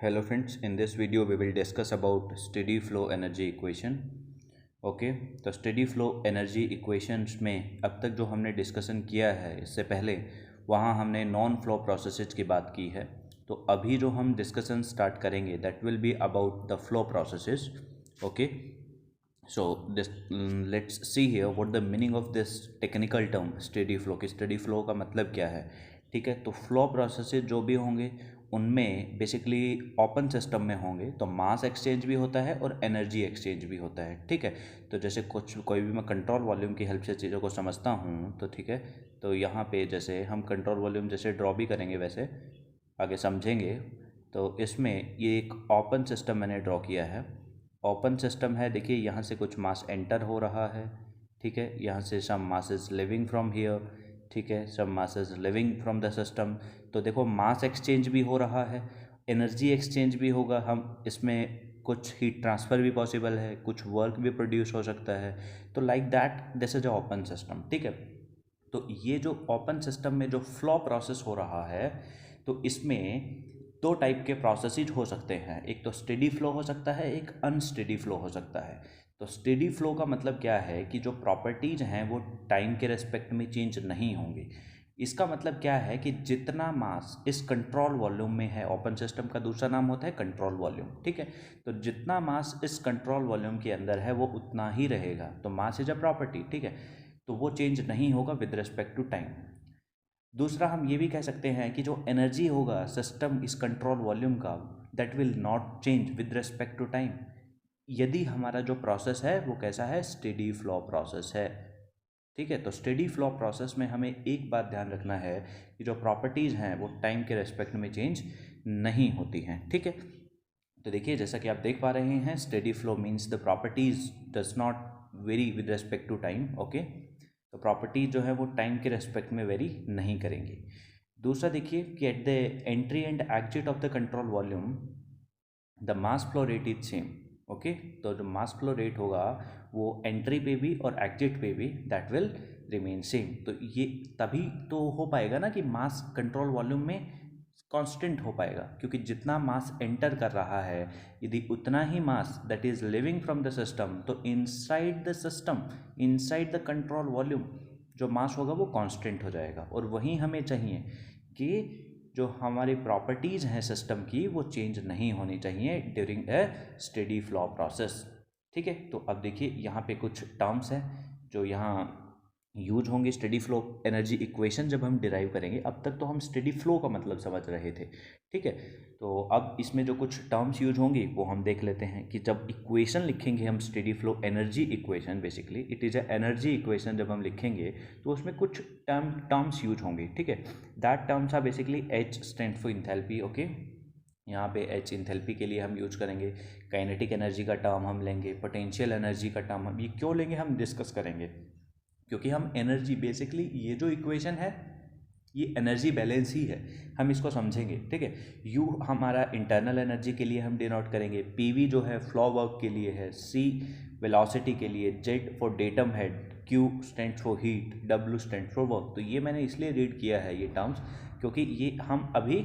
Hello friends, in this video we will discuss about steady flow energy equation. Okay तो steady flow energy equations में अब तक जो हमने डिस्कशन किया है इससे पहले वहाँ हमने नॉन फ्लो प्रोसेसेस की बात की है। तो अभी जो हम डिस्कशन स्टार्ट करेंगे that will be about the flow processes. Okay so this let's see here what the meaning of this technical term steady flow की स्टेडी फ्लो का मतलब क्या है। ठीक है, तो फ्लो प्रोसेसेस जो भी होंगे उनमें बेसिकली ओपन सिस्टम में होंगे तो मास एक्सचेंज भी होता है और एनर्जी एक्सचेंज भी होता है। ठीक है, तो जैसे कोई भी मैं कंट्रोल वॉल्यूम की हेल्प से चीज़ों को समझता हूँ तो ठीक है, तो यहाँ पे जैसे हम कंट्रोल वॉल्यूम जैसे ड्रॉ भी करेंगे वैसे आगे समझेंगे। तो इसमें ये एक ओपन सिस्टम मैंने ड्रॉ किया है। ओपन सिस्टम है, देखिए यहाँ से कुछ मास एंटर हो रहा है। ठीक है, यहाँ से some mass is living from here. ठीक है, some mass is living from the system. तो देखो मास एक्सचेंज भी हो रहा है, एनर्जी एक्सचेंज भी होगा। हम इसमें कुछ हीट ट्रांसफ़र भी पॉसिबल है, कुछ वर्क भी प्रोड्यूस हो सकता है। तो like that this is a open system. ठीक है, तो ये जो ओपन सिस्टम में जो फ्लो प्रोसेस हो रहा है तो इसमें दो टाइप के प्रोसेसेज हो सकते हैं। एक तो स्टेडी फ्लो हो सकता है, एक अनस्टेडी फ्लो हो सकता है। तो स्टेडी फ्लो का मतलब क्या है कि जो प्रॉपर्टीज हैं वो टाइम के रेस्पेक्ट में चेंज नहीं होंगी। इसका मतलब क्या है कि जितना मास इस कंट्रोल वॉल्यूम में है, ओपन सिस्टम का दूसरा नाम होता है कंट्रोल वॉल्यूम। ठीक है, तो जितना मास इस कंट्रोल वॉल्यूम के अंदर है वो उतना ही रहेगा। तो मास इज अ प्रॉपर्टी। ठीक है, तो वो चेंज नहीं होगा विद रिस्पेक्ट टू टाइम। दूसरा हम ये भी कह सकते हैं कि जो एनर्जी होगा सिस्टम इस कंट्रोल वॉल्यूम का that will not change with respect to time, यदि हमारा जो प्रोसेस है वो कैसा है, स्टेडी फ्लो प्रोसेस है। ठीक है, तो स्टेडी फ्लो प्रोसेस में हमें एक बात ध्यान रखना है कि जो प्रॉपर्टीज़ हैं वो टाइम के रेस्पेक्ट में चेंज नहीं होती हैं। ठीक है, तो देखिए जैसा कि आप देख पा रहे हैं steady flow means the properties does not vary with respect to time. Okay, तो प्रॉपर्टीज जो है वो टाइम के रेस्पेक्ट में वेरी नहीं करेंगी। दूसरा देखिए कि at the entry and exit of the control volume the mass flow rate is same. Okay, तो जो मास फ्लो रेट होगा वो एंट्री पे भी और एग्जिट पे भी दैट विल रिमेन सेम। तो ये तभी तो हो पाएगा ना कि मास कंट्रोल वॉल्यूम में कांस्टेंट हो पाएगा, क्योंकि जितना मास एंटर कर रहा है यदि उतना ही mass that is living from the system, तो inside the system inside the control volume जो मास होगा वो कांस्टेंट हो जाएगा। और वहीं हमें चाहिए कि जो हमारी प्रॉपर्टीज़ हैं सिस्टम की वो चेंज नहीं होनी चाहिए during a steady flow process. ठीक है, तो अब देखिए यहाँ पे कुछ टर्म्स हैं जो यहाँ यूज होंगे स्टेडी फ्लो एनर्जी इक्वेशन जब हम डिराइव करेंगे। अब तक तो हम स्टेडी फ्लो का मतलब समझ रहे थे। ठीक है, तो अब इसमें जो कुछ टर्म्स यूज होंगी वो हम देख लेते हैं कि जब इक्वेशन लिखेंगे हम steady flow energy equation, basically it is a energy equation, जब हम लिखेंगे तो उसमें कुछ टर्म्स यूज होंगे। ठीक है, that terms are basically H stand for enthalpy. Okay, यहाँ पे एच इंथैल्पी के लिए हम यूज करेंगे। काइनेटिक एनर्जी का टर्म हम लेंगे, पोटेंशियल एनर्जी का टर्म हम ये क्यों लेंगे हम डिस्कस करेंगे, क्योंकि हम एनर्जी बेसिकली ये जो इक्वेशन है ये एनर्जी बैलेंस ही है, हम इसको समझेंगे। ठीक है, यू हमारा इंटरनल एनर्जी के लिए हम डिनोट करेंगे, पीवी जो है फ्लो वर्क के लिए है, सी वेलोसिटी के लिए, Z for datum head, Q stand for heat, W stand for work. तो ये मैंने इसलिए रीड किया है ये टर्म्स क्योंकि ये हम अभी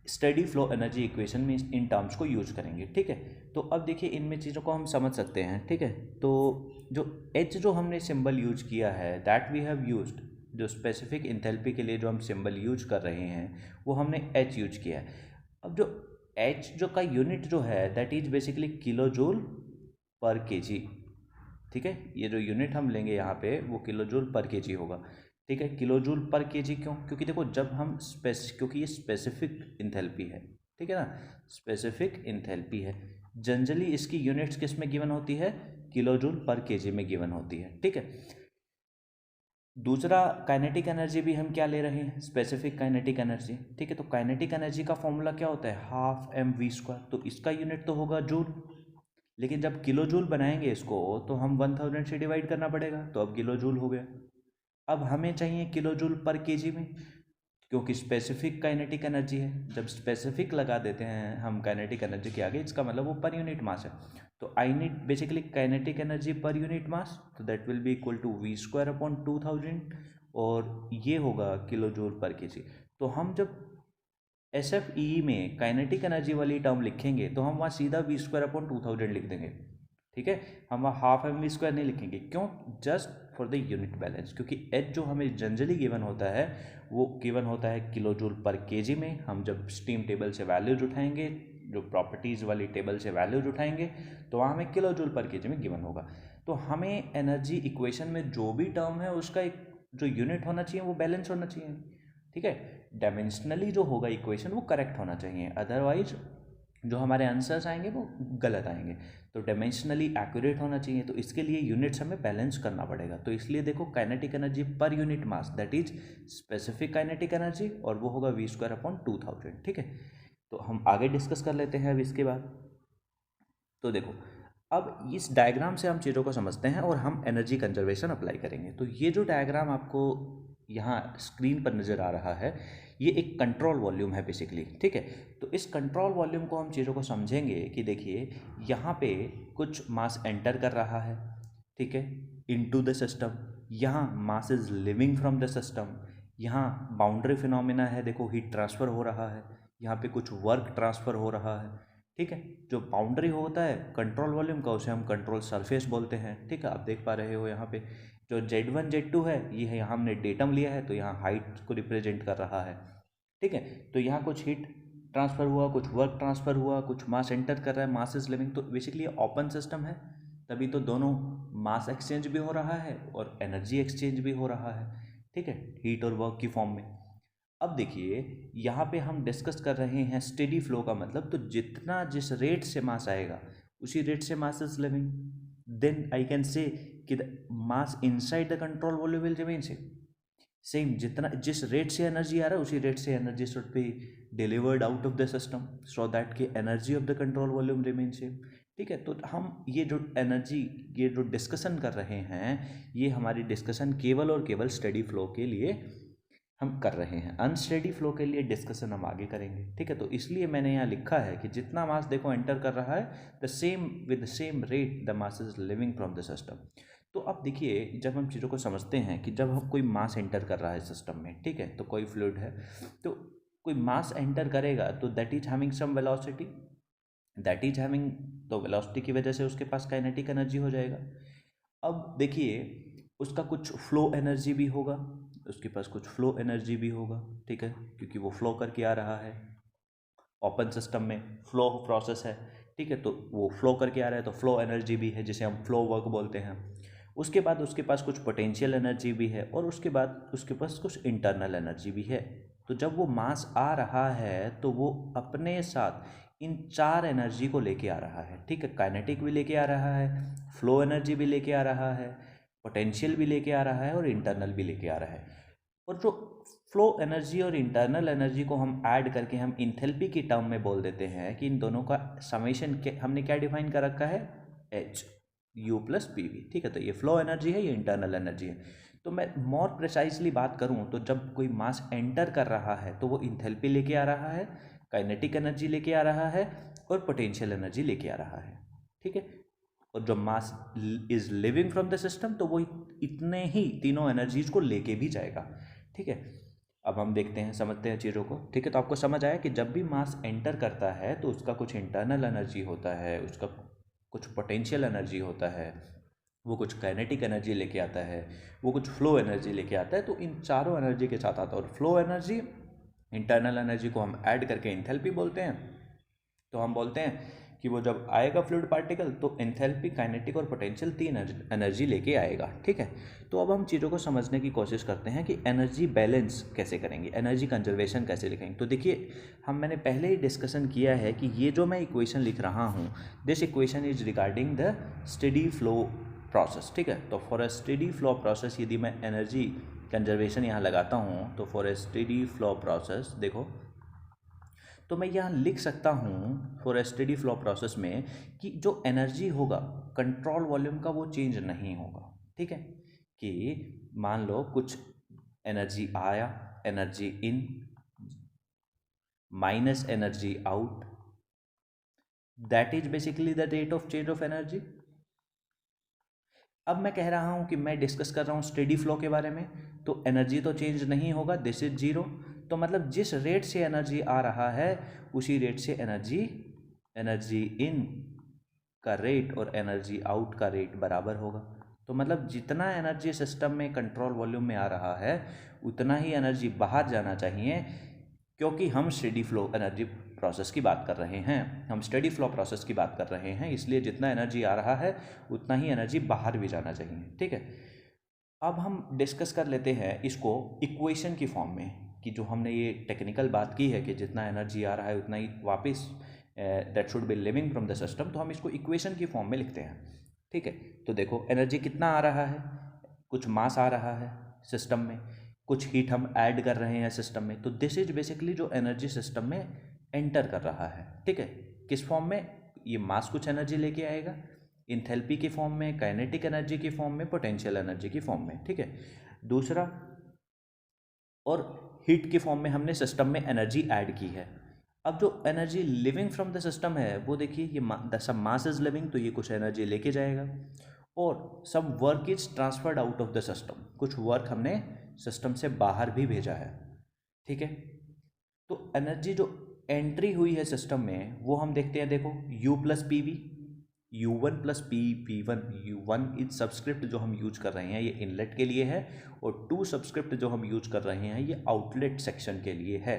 स्टेडी फ्लो एनर्जी इक्वेशन में इन टर्म्स को यूज करेंगे। ठीक है, तो अब देखिए इनमें चीज़ों को हम समझ सकते हैं। ठीक है, तो जो एच जो हमने सिंबल यूज किया है दैट वी हैव यूज्ड, जो स्पेसिफिक इंथैल्पी के लिए जो हम सिंबल यूज कर रहे हैं वो हमने एच यूज किया है। अब जो एच जो का यूनिट जो है that is basically kilo joule पर केजी। ठीक है, ये जो यूनिट हम लेंगे यहाँ पे वो किलो जूल पर केजी होगा। ठीक है, किलो जूल पर केजी क्यों, क्योंकि देखो जब हम क्योंकि ये स्पेसिफिक इंथैल्पी है। ठीक है ना, स्पेसिफिक इंथैल्पी है, जनरली इसकी यूनिट्स किस में गिवन होती है, किलो जूल पर केजी में गिवन होती है। ठीक है, दूसरा काइनेटिक एनर्जी भी हम क्या ले रहे हैं, स्पेसिफिक काइनेटिक एनर्जी। ठीक है, तो काइनेटिक एनर्जी का फॉर्मूला क्या होता है, हाफ एम वी स्क्वायर, तो इसका यूनिट तो होगा जूल, लेकिन जब किलो जूल बनाएंगे इसको तो हम 1000 से डिवाइड करना पड़ेगा, तो अब किलो जूल हो गया। अब हमें चाहिए किलो जूल पर केजी में, क्योंकि स्पेसिफिक काइनेटिक एनर्जी है, जब स्पेसिफिक लगा देते हैं हम काइनेटिक एनर्जी के आगे इसका मतलब वो पर यूनिट मास है। तो I need basically kinetic energy per unit mass, तो that will be equal to V square upon 2000 और ये होगा किलो जूल पर केजी। तो हम जब SFE में काइनेटिक एनर्जी वाली टर्म लिखेंगे तो हम वहाँ सीधा V²/2000 लिख देंगे, ठीक है। हम वहाँ हाफ mv² नहीं लिखेंगे, क्यों? Just for the unit balance, क्योंकि H जो हमें जनरली गिवन होता है वो गिवन होता है किलो जूल पर केजी में। हम जब स्टीम टेबल से वैल्यूज उठाएंगे, जो प्रॉपर्टीज़ वाली टेबल से वैल्यूज उठाएंगे, तो वहाँ हमें किलो जूल पर केजी में गिवन होगा। तो हमें एनर्जी इक्वेशन में जो भी टर्म है उसका एक जो यूनिट होना चाहिए वो बैलेंस होना चाहिए, ठीक है। डायमेंशनली जो होगा इक्वेशन वो करेक्ट होना चाहिए, अदरवाइज जो हमारे आंसर्स आएंगे वो गलत आएंगे। तो डायमेंशनली एक्यूरेट होना चाहिए, तो इसके लिए यूनिट्स हमें बैलेंस करना पड़ेगा। तो इसलिए देखो kinetic energy per unit mass that is specific kinetic energy, और वो होगा V²/2000, ठीक है। तो हम आगे डिस्कस कर लेते हैं अब इसके बाद। तो देखो अब इस डायग्राम से हम चीज़ों को समझते हैं और हम एनर्जी कंजर्वेशन अप्लाई करेंगे। तो ये जो डायग्राम आपको यहाँ स्क्रीन पर नज़र आ रहा है, ये एक कंट्रोल वॉल्यूम है बेसिकली, ठीक है। तो इस कंट्रोल वॉल्यूम को हम चीज़ों को समझेंगे कि देखिए यहाँ पे कुछ मास एंटर कर रहा है, ठीक है, इनटू द सिस्टम। यहाँ mass is living from the system. यहाँ बाउंड्री फिनोमिना है, देखो हीट ट्रांसफ़र हो रहा है, यहाँ पे कुछ वर्क ट्रांसफ़र हो रहा है, ठीक है। जो बाउंड्री होता है कंट्रोल वॉल्यूम का उसे हम कंट्रोल सरफेस बोलते हैं, ठीक है। आप देख पा रहे हो यहाँ पे जो Z1 Z2 है ये है, यहाँ हमने डेटम लिया है तो यहाँ हाइट को रिप्रेजेंट कर रहा है, ठीक है। तो यहाँ कुछ हीट ट्रांसफ़र हुआ, कुछ वर्क ट्रांसफ़र हुआ, कुछ मास एंटर कर रहा है, मास इज लिविंग। तो बेसिकली ये ओपन सिस्टम है, तभी तो दोनों मास एक्सचेंज भी हो रहा है और एनर्जी एक्सचेंज भी हो रहा है, ठीक है, हीट और वर्क की फॉर्म में। अब देखिए यहाँ पे हम डिस्कस कर रहे हैं स्टेडी फ्लो का मतलब, तो जितना जिस रेट से मास आएगा उसी रेट से mass is living, then I can say कि the mass inside the control volume will remain same. जितना जिस रेट से एनर्जी आ रहा है उसी रेट से energy should be delivered out of the system, so that कि energy of the control volume remain same, ठीक है। तो हम ये जो एनर्जी, ये जो डिस्कशन कर रहे हैं, ये हमारी डिस्कशन केवल और केवल स्टेडी फ्लो के लिए हम कर रहे हैं। अनस्टेडी फ्लो के लिए डिस्कशन हम आगे करेंगे, ठीक है। तो इसलिए मैंने यहाँ लिखा है कि जितना मास देखो एंटर कर रहा है, the same with the same rate the mass is living from the system. तो अब देखिए जब हम चीज़ों को समझते हैं कि जब हम कोई मास एंटर कर रहा है सिस्टम में, ठीक है, तो कोई फ्लूइड है तो कोई मास एंटर करेगा तो that is having some velocity, that is having, तो वेलोसिटी की वजह से उसके पास काइनेटिक एनर्जी हो जाएगा। अब देखिए उसका कुछ फ्लो एनर्जी भी होगा, उसके पास कुछ फ्लो एनर्जी भी होगा, ठीक है, क्योंकि वो फ्लो करके आ रहा है। ओपन सिस्टम में फ्लो प्रोसेस है, ठीक है, तो वो फ्लो करके आ रहा है तो फ्लो एनर्जी भी है जिसे हम फ्लो वर्क बोलते हैं। उसके बाद उसके पास कुछ पोटेंशियल एनर्जी भी है और उसके बाद उसके पास कुछ इंटरनल एनर्जी भी है। तो जब वो मास आ रहा है तो वो अपने साथ इन चार एनर्जी को लेके आ रहा है, ठीक है। काइनेटिक भी लेके आ रहा है, फ्लो एनर्जी भी लेके आ रहा है, पोटेंशियल भी लेके आ रहा है और इंटरनल भी लेके आ रहा है। और जो फ्लो एनर्जी और इंटरनल एनर्जी को हम ऐड करके हम इंथैल्पी की टर्म में बोल देते हैं कि इन दोनों का समेशन हमने क्या डिफाइन कर रखा है, H U+PV, ठीक है। तो ये फ्लो एनर्जी है, ये इंटरनल एनर्जी है। तो मैं मोर प्रिसाइजली बात करूं तो जब कोई मास एंटर कर रहा है तो वो इंथैल्पी लेके आ रहा है, काइनेटिक एनर्जी लेके आ रहा है और पोटेंशियल एनर्जी लेके आ रहा है, ठीक है। और जब मास is living from the system तो वो इतने ही तीनों एनर्जीज को लेके भी जाएगा, ठीक है। अब हम देखते हैं, समझते हैं चीज़ों को, ठीक है। तो आपको समझ आया कि जब भी मास एंटर करता है तो उसका कुछ इंटरनल एनर्जी होता है, उसका कुछ पोटेंशियल एनर्जी होता है, वो कुछ काइनेटिक एनर्जी लेके आता है, वो कुछ फ्लो एनर्जी लेके आता है। तो इन चारों एनर्जी के साथ आता है, और फ्लो एनर्जी इंटरनल एनर्जी को हम ऐड करके एंथैल्पी बोलते हैं। तो हम बोलते हैं कि वो जब आएगा फ्लूइड पार्टिकल तो एंथैल्पी, काइनेटिक और पोटेंशियल तीन एनर्जी लेके आएगा, ठीक है। तो अब हम चीज़ों को समझने की कोशिश करते हैं कि एनर्जी बैलेंस कैसे करेंगे, एनर्जी कंजर्वेशन कैसे लिखेंगे। तो देखिए मैंने पहले ही डिस्कशन किया है कि ये जो मैं इक्वेशन लिख रहा हूँ, this equation is regarding the steady flow process, ठीक है। तो for a steady flow process यदि मैं एनर्जी कंजर्वेशन यहाँ लगाता हूँ तो for a steady flow process देखो, तो मैं यहाँ लिख सकता हूँ for a steady flow process में कि जो एनर्जी होगा कंट्रोल वॉल्यूम का वो चेंज नहीं होगा, ठीक है। कि मान लो कुछ एनर्जी आया, energy in minus energy out, that is basically the rate of change of energy. अब मैं कह रहा हूँ कि मैं डिस्कस कर रहा हूँ स्टेडी फ्लो के बारे में, तो एनर्जी तो चेंज नहीं होगा, दिस इज जीरो। तो मतलब जिस रेट से एनर्जी आ रहा है उसी रेट से एनर्जी इन का रेट और एनर्जी आउट का रेट बराबर होगा। तो मतलब जितना एनर्जी सिस्टम में कंट्रोल वॉल्यूम में आ रहा है उतना ही एनर्जी बाहर जाना चाहिए, क्योंकि हम स्टेडी फ्लो एनर्जी प्रोसेस की बात कर रहे हैं, हम स्टेडी फ्लो प्रोसेस की बात कर रहे हैं, इसलिए जितना एनर्जी आ रहा है उतना ही एनर्जी बाहर भी जाना चाहिए। ठीक है, अब हम डिस्कस कर लेते हैं इसको इक्वेशन की फॉर्म में, कि जो हमने ये टेक्निकल बात की है कि जितना एनर्जी आ रहा है उतना ही वापस that should be living from the system, तो हम इसको इक्वेशन की फॉर्म में लिखते हैं। ठीक है, तो देखो एनर्जी कितना आ रहा है, कुछ मास आ रहा है सिस्टम में, कुछ हीट हम ऐड कर रहे हैं सिस्टम में, तो दिस इज बेसिकली जो एनर्जी सिस्टम में एंटर कर रहा है। ठीक है, किस फॉर्म में, ये मास कुछ एनर्जी लेके आएगा इंथैल्पी की फॉर्म में, काइनेटिक एनर्जी की फॉर्म में, पोटेंशियल एनर्जी की फॉर्म में। ठीक है, दूसरा, और हीट की फॉर्म में हमने सिस्टम में एनर्जी ऐड की है। अब जो energy living from the system है वो देखिए, ये सम मास इज लिविंग, तो ये कुछ एनर्जी लेके जाएगा, और some work is transferred out of the system, कुछ वर्क हमने सिस्टम से बाहर भी भेजा है। ठीक है, तो एनर्जी जो एंट्री हुई है सिस्टम में वो हम देखते हैं, देखो U plus P we, U1 plus P1, U1 is subscript जो हम यूज कर रहे हैं ये इनलेट के लिए है, और 2 सब्सक्रिप्ट जो हम यूज कर रहे हैं ये आउटलेट सेक्शन के लिए है।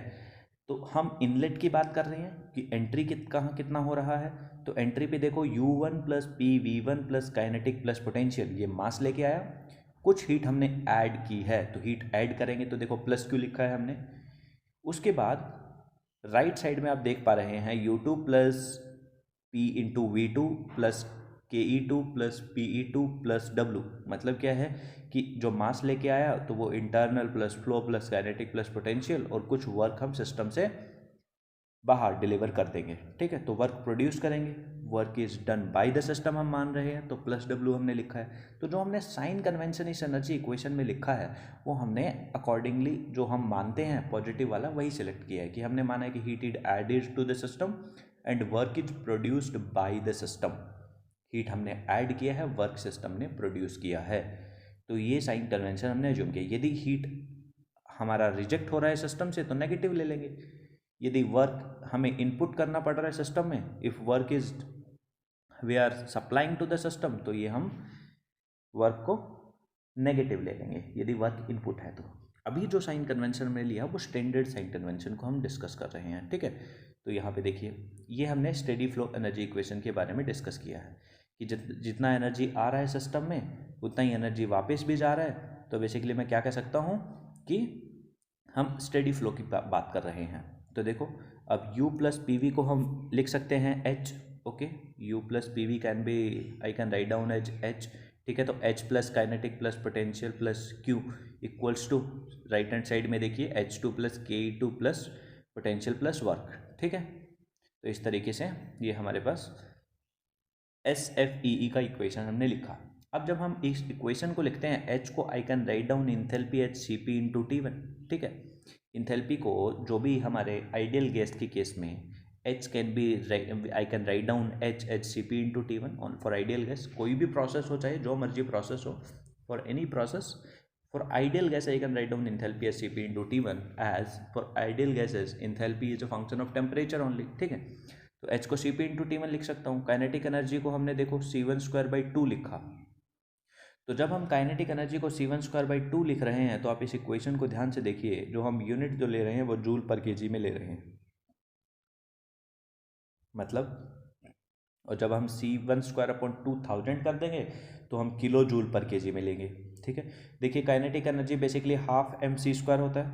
तो हम इनलेट की बात कर रहे हैं कि एंट्री कहाँ कितना हो रहा है, तो एंट्री पे देखो U1 plus PV1 plus kinetic plus potential, ये मास लेके आया, कुछ हीट हमने ऐड की है, तो हीट ऐड करेंगे तो देखो प्लस क्यों लिखा है हमने। उसके बाद राइट साइड में आप देख पा रहे हैं U2 plus P into V2 plus KE2 plus PE2 plus W, मतलब क्या है कि जो मास लेके आया तो वो internal plus flow plus kinetic plus potential, और कुछ वर्क हम सिस्टम से बाहर डिलीवर कर देंगे। ठीक है, तो वर्क प्रोड्यूस करेंगे, work is done by the system हम मान रहे हैं, तो प्लस W हमने लिखा है। तो जो हमने साइन कन्वेंशन इस एनर्जी इक्वेशन में लिखा है वो हमने अकॉर्डिंगली जो हम मानते हैं पॉजिटिव वाला वही सिलेक्ट किया है, कि हमने माना है कि heat is added to the system and work is produced by the system. Heat हमने ऐड किया है, वर्क सिस्टम ने प्रोड्यूस किया है, तो ये साइन कन्वेंशन हमने एज्यूम किया। यदि हीट हमारा रिजेक्ट हो रहा है सिस्टम से तो नेगेटिव ले लेंगे, यदि वर्क हमें इनपुट करना पड़ रहा है सिस्टम में, if work is we are supplying to the system, तो ये हम वर्क को नेगेटिव ले लेंगे यदि वर्क इनपुट है। तो अभी जो साइन कन्वेंशन में लिया वो स्टैंडर्ड साइन कन्वेंशन को हम डिस्कस कर रहे हैं। ठीक है, तो यहाँ पे देखिए ये हमने स्टेडी फ्लो एनर्जी इक्वेशन के बारे में डिस्कस किया है कि जितना एनर्जी आ रहा है सिस्टम में उतना ही एनर्जी वापस भी जा रहा है। तो बेसिकली मैं क्या कह सकता हूँ कि हम स्टेडी फ्लो की बात कर रहे हैं। तो देखो अब U प्लस पी वी को हम लिख सकते हैं H। Okay, U plus P V can be, I can write down as H। ठीक है, तो H plus kinetic plus potential plus Q equals to, right hand side में देखिए H2 plus KE2 plus potential plus work. ठीक है, तो इस तरीके से ये हमारे पास SFEE का इक्वेशन हमने लिखा। अब जब हम इस इक्वेशन को लिखते हैं H को I can write down enthalpy H CP into T1। ठीक है, इंथैल्पी को जो भी हमारे आइडियल गैस के केस में H can be, I can write down H CP into T1 on for ideal gas. कोई भी प्रोसेस हो, चाहे जो मर्जी प्रोसेस हो, for any process for ideal gas I can write down enthalpy H CP into T1 as for ideal gases enthalpy is a function of temperature only. ठीक है, तो H को CP इंटू T1 लिख सकता हूँ। Kinetic energy को हमने देखो C1 स्क्वायर बाई 2 लिखा, तो जब हम काइनेटिक एनर्जी को C1 स्क्वायर बाई 2 लिख रहे हैं तो आप इस इक्वेशन को ध्यान से देखिए, जो हम यूनिट जो ले रहे हैं वो जूल पर केजी में ले रहे हैं, मतलब, और जब हम C1 स्क्वायर अपॉन 2000 कर देंगे तो हम किलो जूल पर केजी में लेंगे। ठीक है, देखिए kinetic energy basically half MC square होता है,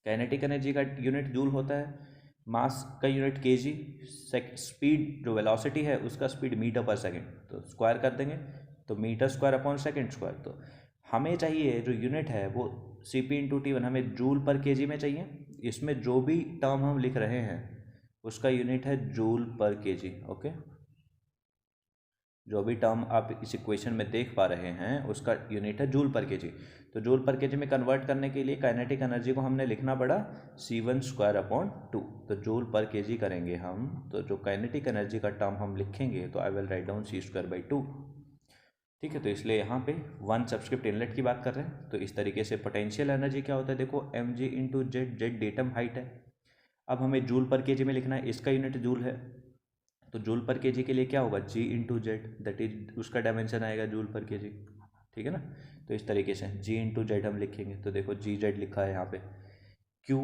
काइनेटिक एनर्जी का यूनिट जूल होता है, मास का यूनिट केजी, स्पीड जो वेलोसिटी है उसका स्पीड मीटर पर सेकंड, तो स्क्वायर कर देंगे तो metre square upon second square. तो हमें चाहिए जो यूनिट है वो CP इंटू T1 हमें जूल पर केजी में चाहिए। इसमें जो भी टर्म हम लिख रहे हैं उसका यूनिट है जूल पर केजी। ओके, जो भी टर्म आप इस इक्वेशन में देख पा रहे हैं उसका यूनिट है जूल पर केजी। तो जूल पर केजी में कन्वर्ट करने के लिए काइनेटिक एनर्जी को हमने लिखना पड़ा C1 स्क्वायर अपॉन 2, तो जूल पर केजी करेंगे हम, तो जो काइनेटिक एनर्जी का टर्म हम लिखेंगे तो I will write down C square by 2। ठीक है। तो इसलिए यहाँ पे 1 सबस्क्रिप्ट इनलेट की बात कर रहे हैं। तो इस तरीके से पोटेंशियल एनर्जी क्या होता है, देखो mg into Z, Z datum height है। अब हमें जूल पर केजी में लिखना है, इसका यूनिट जूल है, तो जूल पर केजी के लिए क्या होगा, g into Z, that is उसका डायमेंशन आएगा जूल पर केजी, ठीक है ना। तो इस तरीके से g इंटू जेड हम लिखेंगे, तो देखो जी जेड लिखा है यहाँ पे। q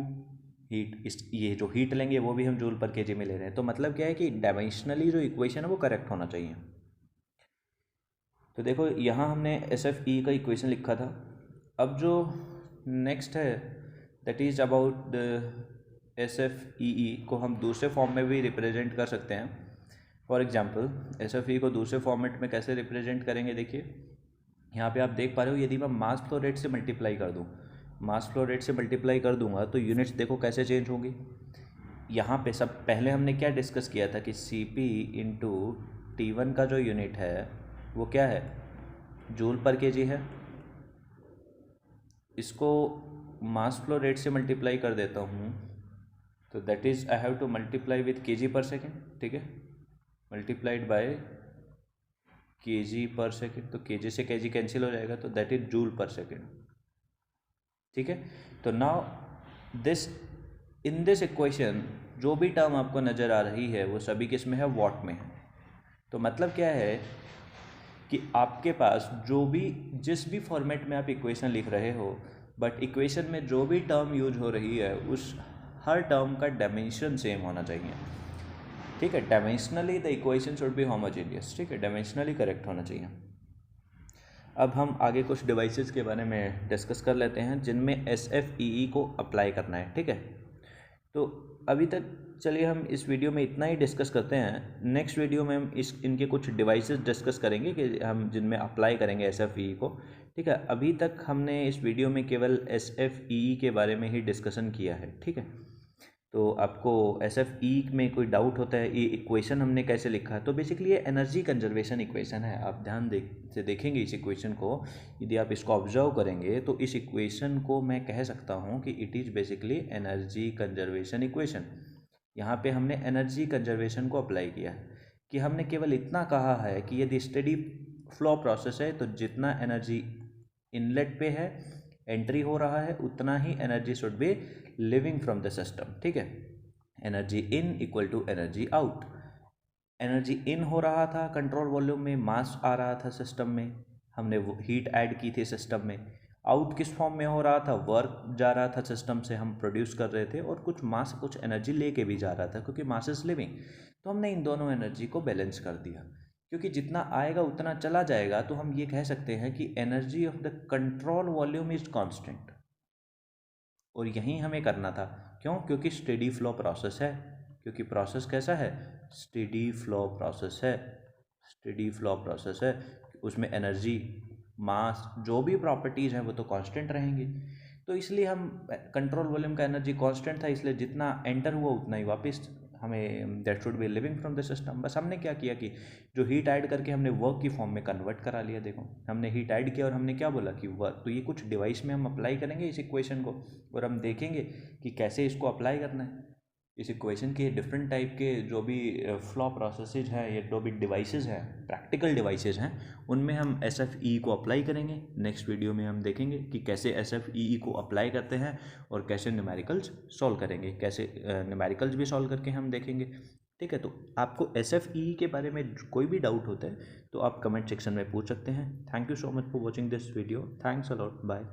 हीट, इस ये जो हीट लेंगे वो भी हम जूल पर केजी में ले रहे हैं। तो मतलब क्या है कि डायमेंशनली जो इक्वेशन है वो करेक्ट होना चाहिए। तो देखो यहाँ हमने एस एफ ई का इक्वेशन लिखा था। अब जो नेक्स्ट है that is about S F E को हम दूसरे फॉर्म में भी रिप्रेजेंट कर सकते हैं। For example S F E को दूसरे फॉर्मेट में कैसे रिप्रेजेंट करेंगे, देखिए यहाँ पे आप देख पा रहे हो, यदि मैं मास फ्लो रेट से मल्टीप्लाई कर दूँ, मास फ्लो रेट से मल्टीप्लाई कर दूंगा तो यूनिट्स देखो कैसे चेंज होंगी। यहाँ पे सब पहले हमने क्या डिस्कस किया था कि सी पी इंटू T1 का जो यूनिट है वो क्या है, जूल पर केजी है। इसको मास फ्लो रेट से मल्टीप्लाई कर देता हूँ, तो that is I have to multiply with KG पर सेकेंड, ठीक है, मल्टीप्लाइड बाय केजी पर सेकेंड। तो केजी से केजी कैंसिल हो जाएगा, तो दैट इज जूल पर सेकेंड, ठीक है। तो now this in this equation जो भी टर्म आपको नज़र आ रही है वो सभी किस में है, वॉट में है। तो मतलब क्या है कि आपके पास जो भी जिस भी फॉर्मेट में आप इक्वेशन लिख रहे हो, बट इक्वेशन में जो भी टर्म यूज हो रही है उस हर टर्म का डायमेंशन सेम होना चाहिए, ठीक है। Dimensionally the equation should be homogeneous, ठीक है, डायमेंशनली करेक्ट होना चाहिए। अब हम आगे कुछ डिवाइसेस के बारे में डिस्कस कर लेते हैं जिनमें SFEE को अप्लाई करना है, ठीक है। तो अभी तक चलिए हम इस वीडियो में इतना ही डिस्कस करते हैं। नेक्स्ट वीडियो में हम इनके कुछ डिवाइसेस डिस्कस करेंगे कि हम जिनमें अप्लाई करेंगे SFEE को, ठीक है। अभी तक हमने इस वीडियो में केवल SFEE के बारे में ही डिस्कशन किया है, ठीक है। तो आपको SFE में कोई डाउट होता है, ये इक्वेशन हमने कैसे लिखा है, तो बेसिकली ये एनर्जी कंजर्वेशन इक्वेशन है। आप ध्यान से देखेंगे इस इक्वेशन को, यदि आप इसको ऑब्जर्व करेंगे तो इस इक्वेशन को मैं कह सकता हूँ कि it is basically energy conservation equation. यहाँ पे हमने एनर्जी कंजर्वेशन को अप्लाई किया है कि हमने केवल इतना कहा है कि यदि स्टेडी फ्लो प्रोसेस है तो जितना एनर्जी इनलेट पे है, एंट्री हो रहा है, उतना ही energy should be living from the system, ठीक है। Energy in equal to energy out. Energy in हो रहा था कंट्रोल वॉल्यूम में, मास आ रहा था सिस्टम में, हमने वो हीट ऐड की थी सिस्टम में। आउट किस फॉर्म में हो रहा था, वर्क जा रहा था सिस्टम से, हम प्रोड्यूस कर रहे थे, और कुछ मास कुछ एनर्जी लेके भी जा रहा था क्योंकि मास इज लिविंग। तो हमने इन दोनों एनर्जी को बैलेंस कर दिया, क्योंकि जितना आएगा उतना चला जाएगा। तो हम ये कह सकते हैं कि energy of the control volume is constant, और यहीं हमें करना था। क्यों? क्योंकि स्टेडी फ्लो प्रोसेस है, क्योंकि प्रोसेस कैसा है, स्टेडी फ्लो प्रोसेस है, स्टेडी फ्लो प्रोसेस है। उसमें एनर्जी, मास, जो भी प्रॉपर्टीज़ हैं वो तो कांस्टेंट रहेंगी। तो इसलिए हम कंट्रोल वॉल्यूम का एनर्जी कांस्टेंट था, इसलिए जितना एंटर हुआ उतना ही वापस हमें that should be living from the system. बस हमने क्या किया कि जो हीट ऐड करके हमने वर्क की फॉर्म में कन्वर्ट करा लिया। देखो हमने हीट ऐड किया और हमने क्या बोला कि वर्क, तो ये कुछ डिवाइस में हम अप्लाई करेंगे इस इक्वेशन को, और हम देखेंगे कि कैसे इसको अप्लाई करना है। इस इक्वेशन के डिफरेंट टाइप के जो भी फ्लो प्रोसेसेज हैं या जो भी डिवाइसेस हैं, प्रैक्टिकल डिवाइसेस हैं, उनमें हम SFE को अप्लाई करेंगे। नेक्स्ट वीडियो में हम देखेंगे कि कैसे SFE को अप्लाई करते हैं और कैसे न्यूमेरिकल्स सॉल्व करेंगे, कैसे न्यूमेरिकल्स भी सॉल्व करके हम देखेंगे, ठीक है। तो आपको SFE के बारे में कोई भी डाउट होता है तो आप कमेंट सेक्शन में पूछ सकते हैं। Thank you so much for watching this video. Thanks a lot, bye.